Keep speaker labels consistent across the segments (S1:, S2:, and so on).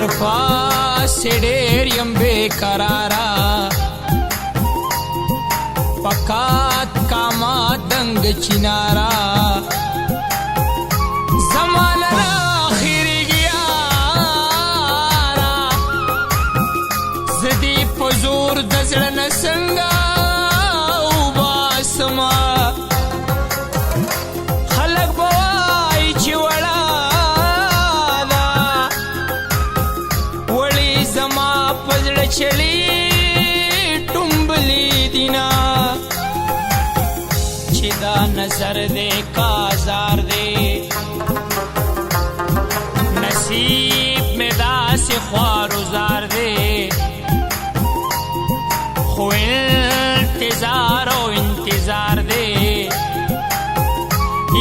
S1: درپاسې ډېر یم بېقراره پکات کاما دنګ چیناره زما له راخېرېږي یاره زه دې په زور د زړه نه څنګه وباسمه خلک به وایي چې وړه ده وړې زما په زړه چلي ټومبلې دینه چې دا نظر دې کازار دې نصیب مې داسې خوارزار دې خو انتظار او انتظار دې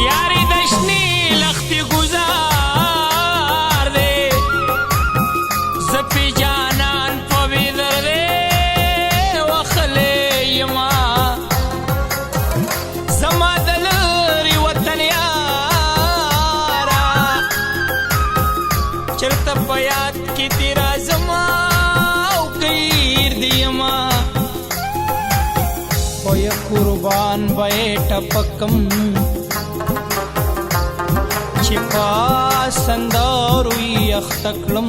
S1: یاري د شنې لختې ګزار دې زه پې جانان په ویدر دې وخلې یما زما د لرې وطن یاره چېرته په یاد کې دې راځمه او قیر دې یمه خو یې قربان به یې ټپکم چې په سندارو یې اخته کړم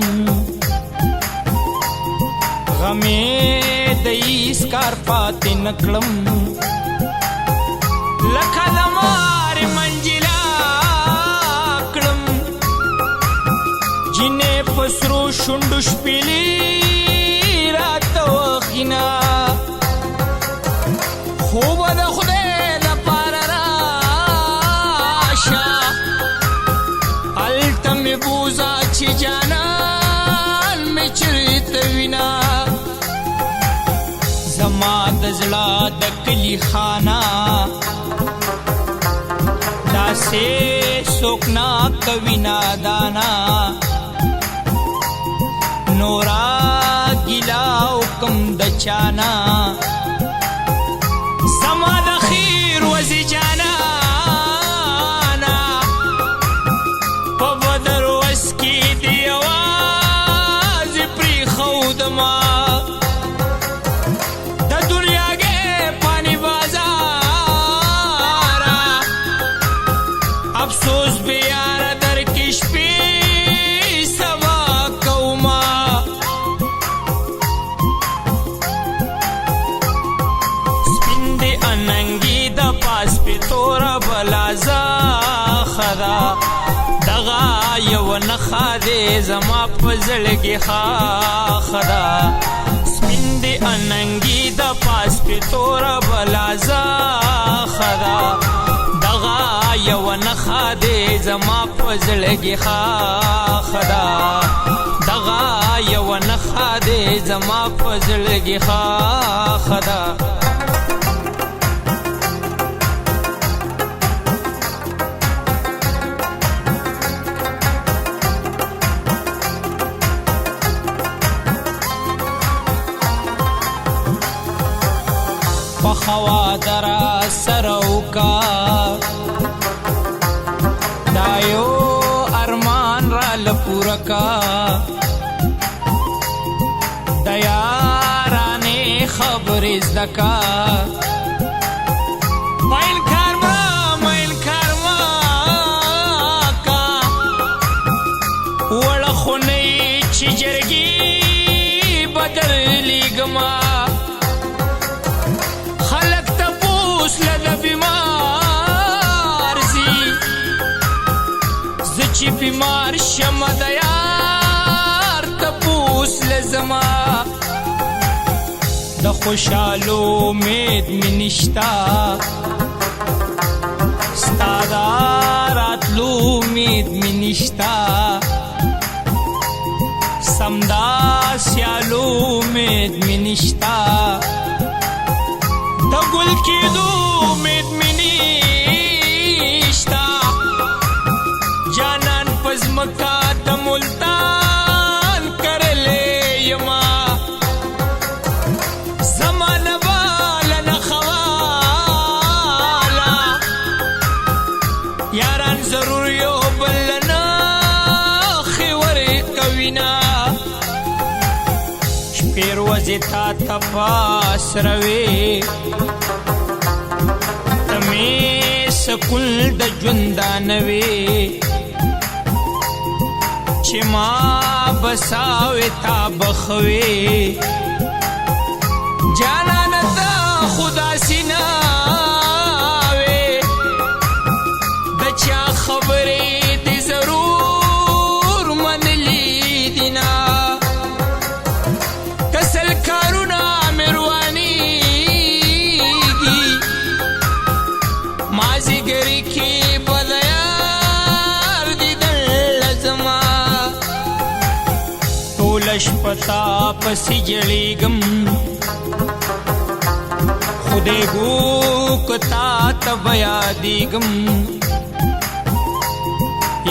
S1: غم یې د هېڅ کار پاتې نه کړم لکه د مارې منجلا کړم جینې په سرو شونډو شپېلې راته وخینه خو به د خدای دپاره راشه هلته مې بوزه چې جانان مې چېرته وینه زما د زړه د کلي خانه داسې څوک نه کوي نادانه نورا ګیله وکم د چانه زما د خیر وزې جانانه په بدر وس کې دې یوازې پرېښودمه د دنیاګې پاني بازاره افسوس بې یاره در کې شپې سبا کومه اننګي د پاس په توره بلازا خدا دغه یو نښه دې زما په زړه کې خدا سپین دې اننګي د پاس په توره بلازا خدا دغه یو نښه دې زما په زړه کې خدا دغه یو نښه دې زما په زړه کې خدا پخوا درا سره وکا دا یو ارمان را لپوره کا د یارانې خبرې زده کا میل کارما کا وړه خونۍ چې جرګې بدرلیږما چې بیمار شمه د یار تپوس لزما د خوشحالو امید مې نشته ستا د راتلو امید مې نشته سمداسیالو امید مې نشته د ګل کېدو امید مې نشته جانان پزمکا د ملتان کرلې یما زمانه والا نخوالا یاران ضرور یو بل نه خور کوینا پیروزی تا تپاس روی تمی سکل د جندانوی چی ما بساوی تا بخوی جانانا تا خدا سیناوی دا چا خبری دی ضرور من لیدینا کسل کارونا مروانی گی مازی گری کی بدیار دی دل لزما تولش پتا پسی جلیگم خودے گو کتا تب یادیگم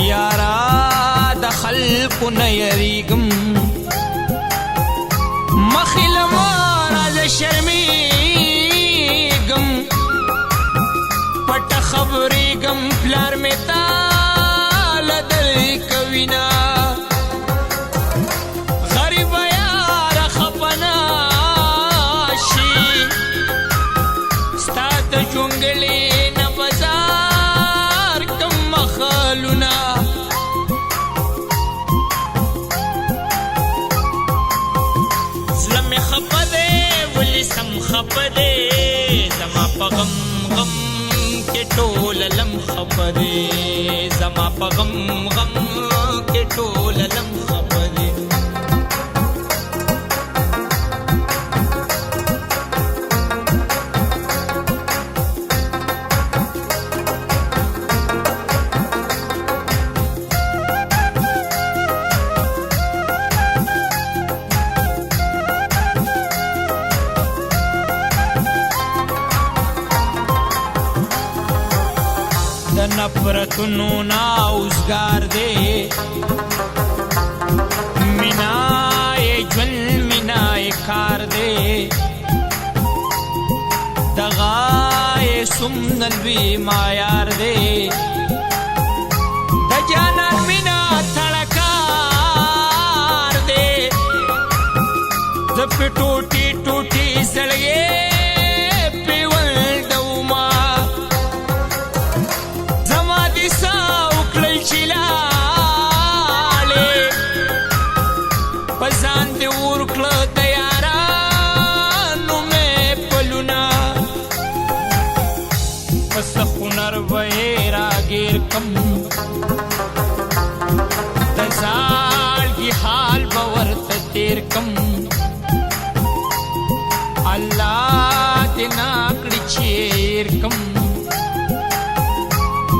S1: یارا د خلق نیریگم مخیل مارا ز شرمیگم پٹ خبریگم پلار میں تال دل کوینا غریب یار خپنا شی ستاد جنگلی نبزار کم مخالونا زلم خپدے ولی سم خپدے زما پا غم غم کے ٹول لم خپدے زما پا غم غم کے ٹول لم خپدے نفرتونو نا اوزگار دے منائے جل منائے کار دے دغائے سمنلوی مایار دے دجانان منا تھڑکار دے زپ ٹوٹی ٹوٹی سڑگے کم دزال کی حال باورت تیر کم اللہ دینا کڑی چیر کم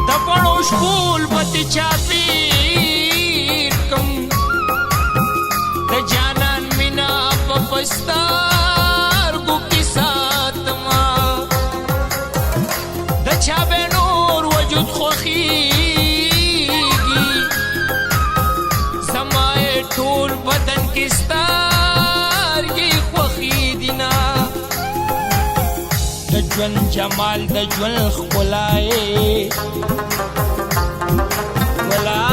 S1: دبڑو شکول بتی چاپیر کم دجانان منا پپستار گو کی ساتما دچابے نور وجود خوخیگی زمائے ٹول بدن کی ستارگی خوخی دینا دجون جمال دجون خلائے ولا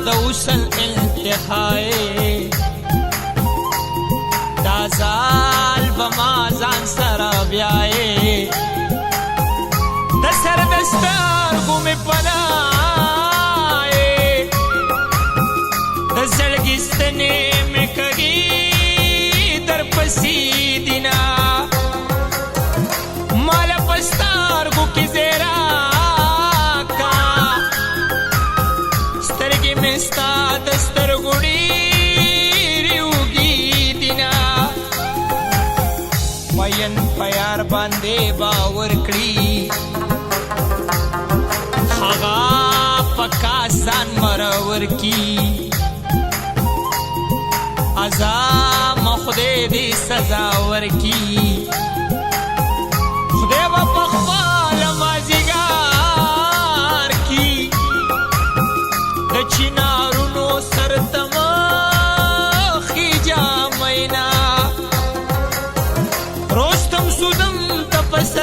S1: دوسل انتخائے دازال بمازان سرابیائے دسر دستار گومی پنائے دزلگستنے میں کگی در پسی دینا مالا پستار گو کی زیرا کا سترگی میں ستا دستر گوڑی ریوگی دینا وین پیار باندے باور کڑی خغا پکا سان مرور کی عذاب خدے دی سزاور کی خدے با پخبال مازیگار کی دچینارونو سرتما خیجا مینا روستم سودم تپس